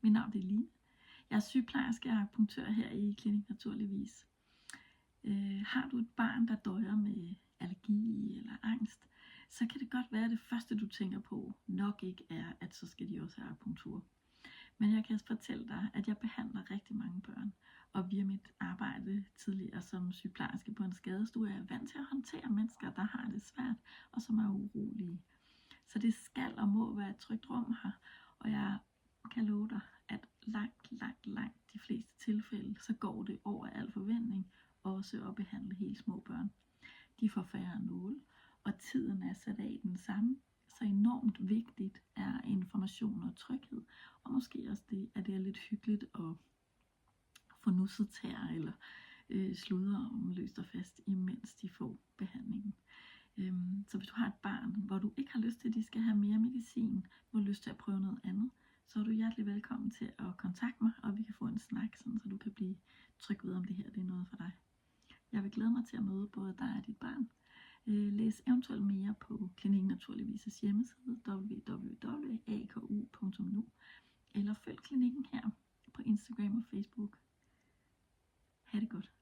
Mit navn er Line. Jeg er sygeplejerske og akupunktør her i Klinik Naturligvis. Har du et barn, der døjer med allergi eller angst, så kan det godt være, at det første, du tænker på, nok ikke er, at så skal de også have akupunktur. Men jeg kan fortælle dig, at jeg behandler rigtig mange børn, og via mit arbejde tidligere som sygeplejerske på en skadestue er jeg vant til at håndtere mennesker, der har det svært og som er urolige. Så det skal og må være et trygt rum her, og jeg kan love dig, at langt de fleste tilfælde, så går det over al forventning også at behandle helt små børn. De får færre nåle, og tiden er sat af den samme. Så enormt vigtigt er information og tryghed, og måske også det, at det er lidt hyggeligt at få nusset tæer eller sludre om løst og fast, imens de får behandlingen. Så hvis du har et barn, hvor du ikke har lyst til, at de skal have mere medicin, du har lyst til at prøve noget andet, så er du hjertelig velkommen til at kontakte mig, og vi kan få en snak, så du kan blive tryg ved, om det her det er noget for dig. Jeg vil glæde mig til at møde både dig og dit barn. Læs eventuelt mere på Klinik Naturligvis' hjemmeside www.aku.nu, eller følg klinikken her på Instagram og Facebook. Ha' det godt.